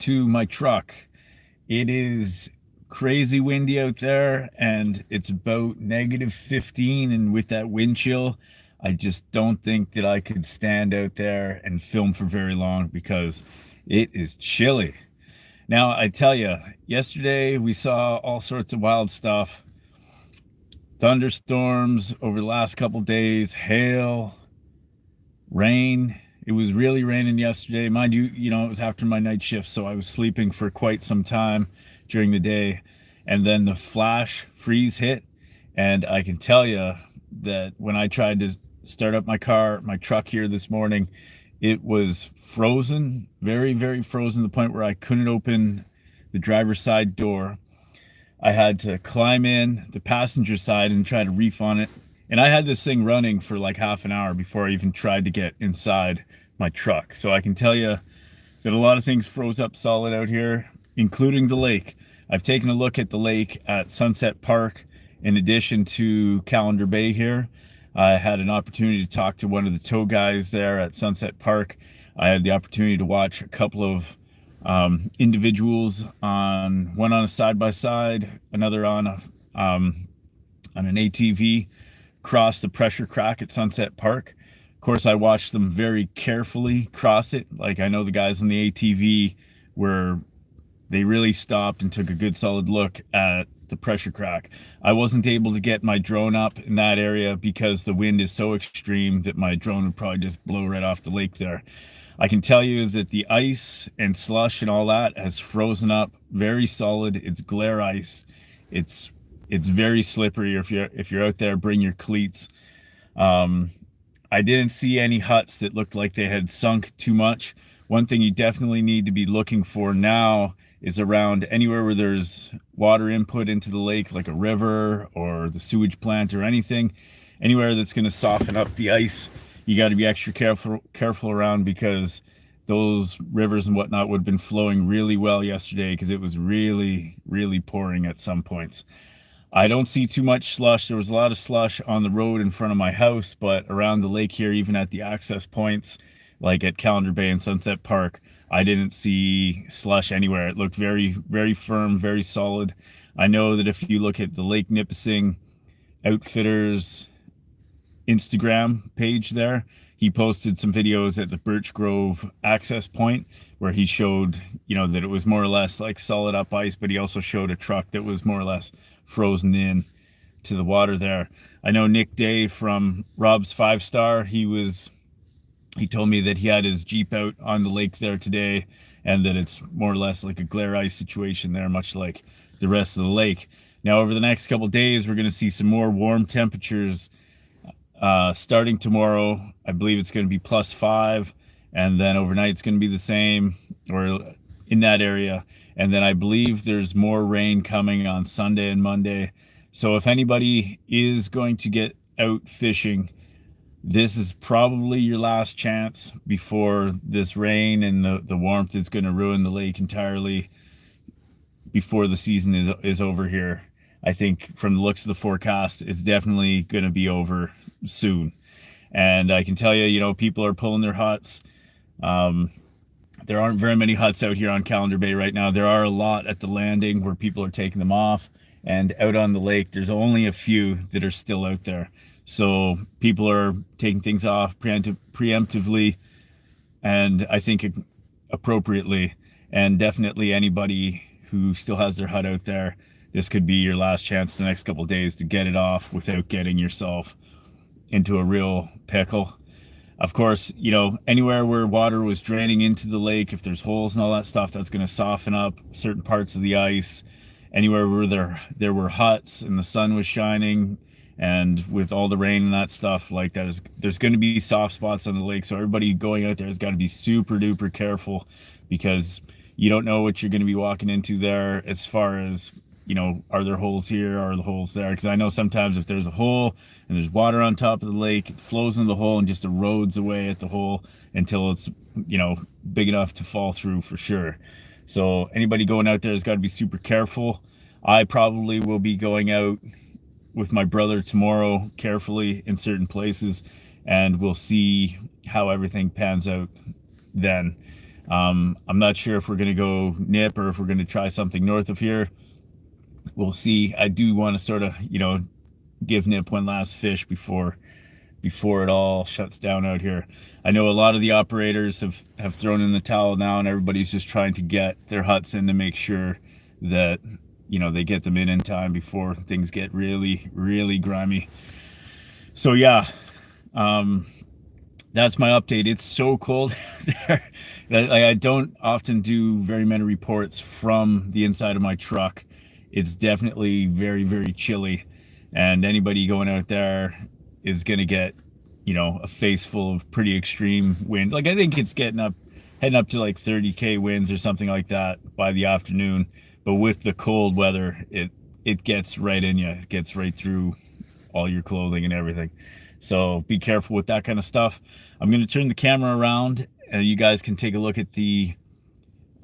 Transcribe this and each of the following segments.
to my truck. It is crazy windy out there and it's about -15, and with that wind chill, I just don't think that I could stand out there and film for very long because it is chilly. Now, I tell you, yesterday we saw all sorts of wild stuff. Thunderstorms over the last couple days, hail, rain. It was really raining yesterday. Mind you, it was after my night shift, so I was sleeping for quite some time during the day. And then the flash freeze hit. And I can tell you that when I tried to start up my truck here this morning, it was frozen, very, very frozen to the point where I couldn't open the driver's side door. I had to climb in the passenger side and try to reef on it. And I had this thing running for like half an hour before I even tried to get inside my truck. So I can tell you that a lot of things froze up solid out here, including the lake. I've taken a look at the lake at Sunset Park in addition to Callander Bay here. I had an opportunity to talk to one of the tow guys there at Sunset Park. I had the opportunity to watch a couple of individuals one on a side-by-side, another on an ATV, cross the pressure crack at Sunset Park. Of course, I watched them very carefully cross it. Like, I know the guys on the ATV they really stopped and took a good solid look at the pressure crack. I wasn't able to get my drone up in that area because the wind is so extreme that my drone would probably just blow right off the lake there. I can tell you that the ice and slush and all that has frozen up very solid. It's glare ice. It's very slippery. If you're out there, bring your cleats. I didn't see any huts that looked like they had sunk too much. One thing you definitely need to be looking for now is around anywhere where there's water input into the lake, like a river or the sewage plant or anything, anywhere that's going to soften up the ice. You got to be extra careful around, because those rivers and whatnot would have been flowing really well yesterday because it was really, really pouring at some points. I don't see too much slush. There was a lot of slush on the road in front of my house, but around the lake here, even at the access points, like at Callander Bay and Sunset Park, I didn't see slush anywhere. It looked very, very firm, very solid. I know that if you look at the Lake Nipissing Outfitters Instagram page there, he posted some videos at the Birch Grove access point where he showed, that it was more or less like solid up ice, but he also showed a truck that was more or less frozen in to the water there. I know Nick Day from Rob's 5-Star, he told me that he had his Jeep out on the lake there today, and that it's more or less like a glare ice situation there, much like the rest of the lake. Now, over the next couple of days, we're going to see some more warm temperatures. Starting tomorrow, I believe it's going to be +5, and then overnight it's going to be the same, or in that area. And then I believe there's more rain coming on Sunday and Monday. So if anybody is going to get out fishing, this is probably your last chance before this rain and the warmth is going to ruin the lake entirely before the season is over here. I think from the looks of the forecast, it's definitely going to be over soon. And I can tell you, people are pulling their huts. There aren't very many huts out here on Callander Bay right now. There are a lot at the landing where people are taking them off, and out on the lake, there's only a few that are still out there. So people are taking things off preemptively, and I think appropriately. And definitely anybody who still has their hut out there, this could be your last chance the next couple of days to get it off without getting yourself into a real pickle. Of course, anywhere where water was draining into the lake, if there's holes and all that stuff, that's going to soften up certain parts of the ice. Anywhere where there were huts and the sun was shining, and with all the rain and that stuff, like there's going to be soft spots on the lake. So everybody going out there has got to be super duper careful, because you don't know what you're going to be walking into there as far as, are there holes here? Are the holes there? Because I know sometimes if there's a hole and there's water on top of the lake, it flows in the hole and just erodes away at the hole until it's, big enough to fall through for sure. So anybody going out there has got to be super careful. I probably will be going out with my brother tomorrow carefully in certain places, and we'll see how everything pans out then. I'm not sure if we're going to go nip or if we're going to try something north of here. We'll see. I do want to sort of, give nip one last fish before it all shuts down out here. I know a lot of the operators have thrown in the towel now, and everybody's just trying to get their huts in to make sure that they get them in time before things get really, really grimy. So yeah, that's my update. It's so cold there that I don't often do very many reports from the inside of my truck. It's definitely very, very chilly, and anybody going out there is going to get, a face full of pretty extreme wind. Like I think it's heading up to like 30K winds or something like that by the afternoon. But with the cold weather, it gets right in you. It gets right through all your clothing and everything. So be careful with that kind of stuff. I'm going to turn the camera around and you guys can take a look at the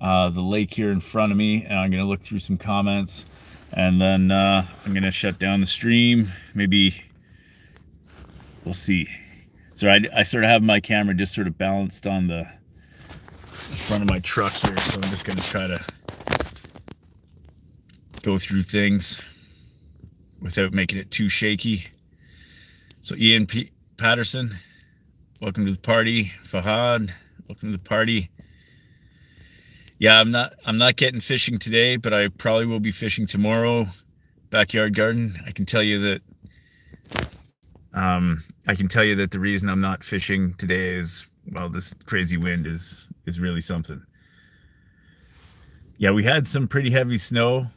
lake here in front of me, and I'm going to look through some comments, and then I'm going to shut down the stream. Maybe we'll see. So I sort of have my camera just sort of balanced on the front of my truck here, so I'm just going to try to go through things without making it too shaky. So Ian Patterson, welcome to the party. Fahad, welcome to the party. Yeah, I'm not getting fishing today, but I probably will be fishing tomorrow. Backyard garden. I can tell you that the reason I'm not fishing today is, well, this crazy wind is really something. Yeah, we had some pretty heavy snow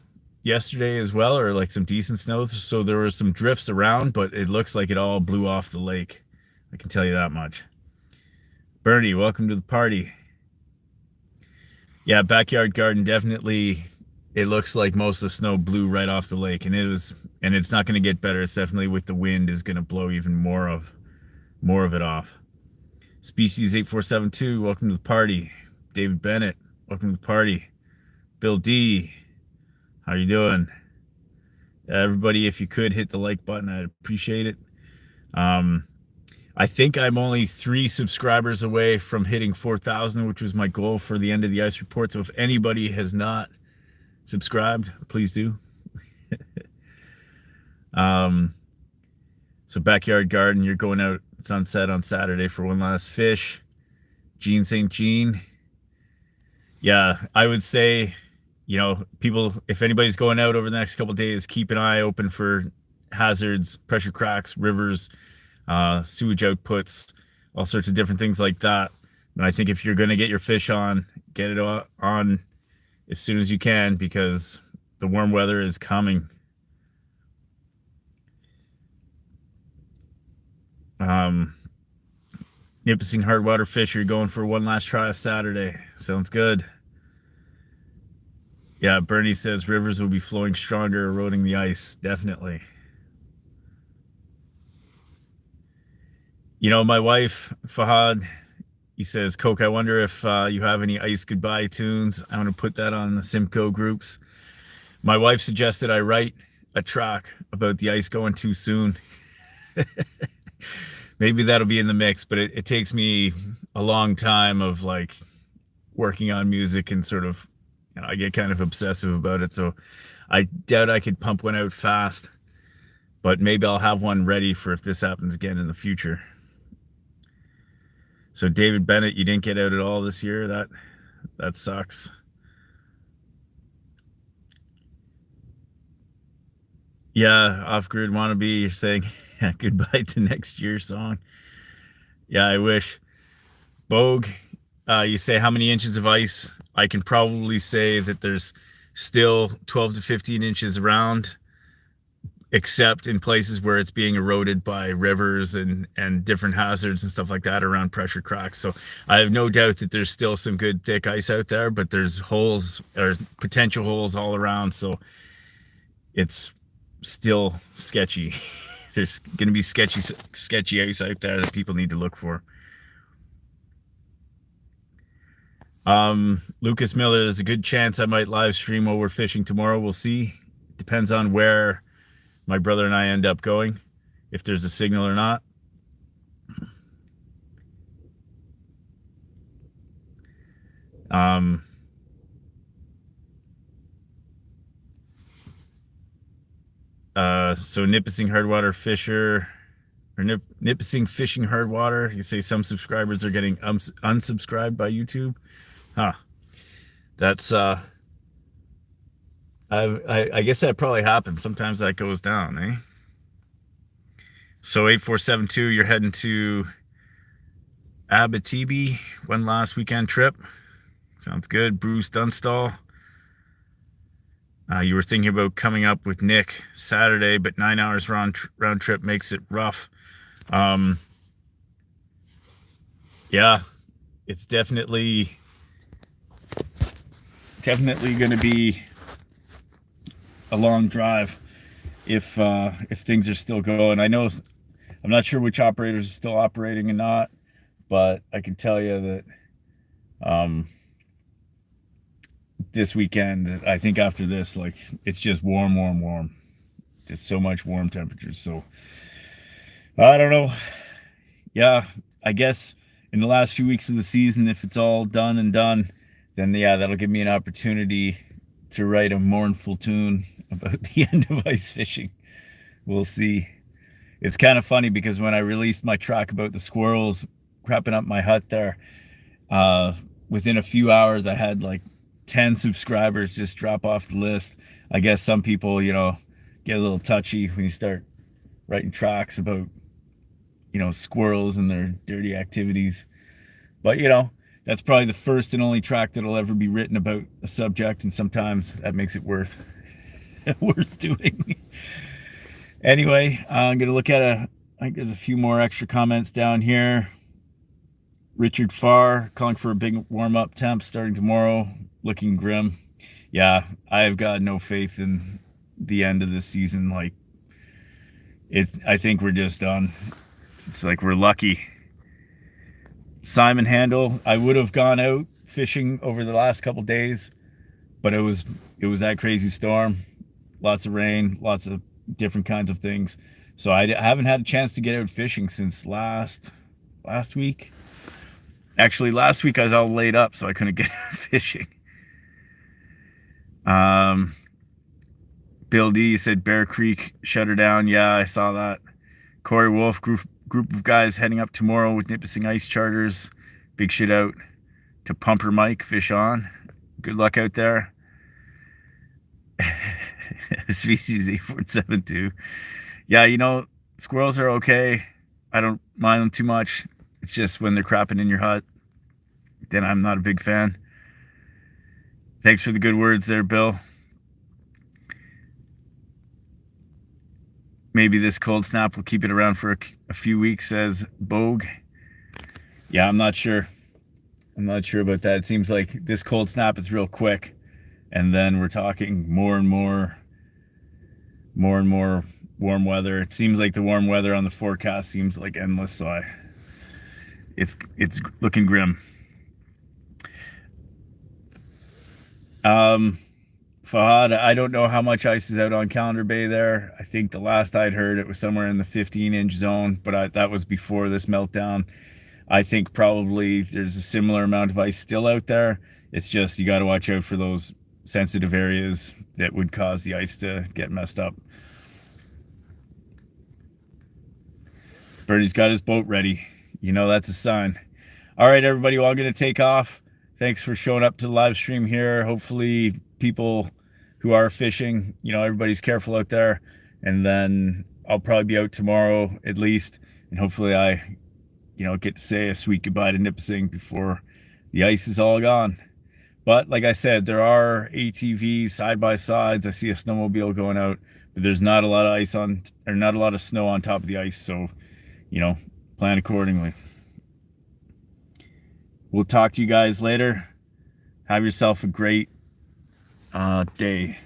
yesterday as well, or like some decent snow, so there were some drifts around, but it looks like it all blew off the lake. I can tell you that much. Bernie, welcome to the party. Yeah, backyard garden, definitely. It looks like most of the snow blew right off the lake, and it's not going to get better. It's definitely, with the wind, is going to blow even more of it off. Species 8472, welcome to the party. David Bennett, welcome to the party. Bill D, how you doing? Everybody, if you could hit the like button, I'd appreciate it. I think I'm only 3 subscribers away from hitting 4,000, which was my goal for the end of the ice report. So if anybody has not subscribed, please do. So backyard garden, you're going out sunset on Saturday for one last fish. Jean St. Jean. Yeah, I would say, people, if anybody's going out over the next couple of days, keep an eye open for hazards, pressure cracks, rivers, sewage outputs, all sorts of different things like that. And I think if you're going to get your fish on, get it on as soon as you can, because the warm weather is coming. Nipissing hardwater fish, you're going for one last try of Saturday. Sounds good. Yeah, Bernie says rivers will be flowing stronger, eroding the ice. Definitely. My wife, Fahad, he says, Coke, I wonder if you have any ice goodbye tunes. I'm going to put that on the Simcoe groups. My wife suggested I write a track about the ice going too soon. Maybe that'll be in the mix, but it takes me a long time of like working on music, and sort of, I get kind of obsessive about it. So I doubt I could pump one out fast, but maybe I'll have one ready for if this happens again in the future. So David Bennett, you didn't get out at all this year. That sucks. Yeah, off-grid wannabe, you're saying goodbye to next year's song. Yeah, I wish. Bogue, you say how many inches of ice? I can probably say that there's still 12 to 15 inches around, except in places where it's being eroded by rivers and different hazards and stuff like that around pressure cracks. So I have no doubt that there's still some good thick ice out there, but there's holes, or potential holes, all around. So it's still sketchy. There's going to be sketchy ice out there that people need to look for. Lucas Miller, there's a good chance I might live stream while we're fishing tomorrow. We'll see. Depends on where my brother and I end up going, if there's a signal or not. Um, so Nipissing Hardwater Fisher, or Nipissing Fishing Hardwater. You say some subscribers are getting unsubscribed by YouTube. Huh. That's I guess that probably happens. Sometimes that goes down, eh? So 8472, you're heading to Abitibi, one last weekend trip. Sounds good. Bruce Dunstall. You were thinking about coming up with Nick Saturday, but 9 hours round trip makes it rough. Yeah, it's definitely going to be a long drive if things are still going. I know I'm not sure which operators are still operating and not, but I can tell you that this weekend, I think after this, like, it's just warm. Just so much warm temperatures. So I don't know. Yeah, I guess in the last few weeks of the season, if it's all done and done, then yeah, that'll give me an opportunity to write a mournful tune about the end of ice fishing. We'll see. It's kind of funny because when I released my track about the squirrels crapping up my hut there, within a few hours I had like 10 subscribers just drop off the list. I guess some people, get a little touchy when you start writing tracks about, squirrels and their dirty activities. But, that's probably the first and only track that'll ever be written about a subject, and sometimes that makes it worth doing. Anyway, I'm going to look at I think there's a few more extra comments down here. Richard Farr calling for a big warm-up temp starting tomorrow. Looking grim. Yeah, I've got no faith in the end of this season. Like, I think we're just done. It's like we're lucky. Simon Handel, I would have gone out fishing over the last couple days, but it was that crazy storm. Lots of rain, lots of different kinds of things. So I haven't had a chance to get out fishing since last week. Actually, last week I was all laid up, so I couldn't get out fishing. Bill D said Bear Creek shut her down. Yeah, I saw that. Corey Wolf, group of guys heading up tomorrow with Nipissing Ice Charters. Big shit out to Pumper Mike, fish on. Good luck out there. Species 8472. Yeah, squirrels are okay. I don't mind them too much. It's just when they're crapping in your hut, then I'm not a big fan. Thanks for the good words there, Bill. Maybe this cold snap will keep it around for a few weeks, says Bogue. Yeah, I'm not sure. I'm not sure about that. It seems like this cold snap is real quick, and then we're talking more and more warm weather. It seems like the warm weather on the forecast seems like endless, so it's looking grim. Fahad, I don't know how much ice is out on Callander Bay there. I think the last I'd heard it was somewhere in the 15-inch zone, but that was before this meltdown. I think probably there's a similar amount of ice still out there. It's just you got to watch out for those sensitive areas that would cause the ice to get messed up. Birdie's got his boat ready. That's a sign. All right, everybody. Well, I'm going to take off. Thanks for showing up to the live stream here. Hopefully people who are fishing, everybody's careful out there. And then I'll probably be out tomorrow at least. And hopefully I, get to say a sweet goodbye to Nipissing before the ice is all gone. But like I said, there are ATVs, side-by-sides. I see a snowmobile going out, but there's not a lot of ice not a lot of snow on top of the ice. So, plan accordingly. We'll talk to you guys later. Have yourself a great day.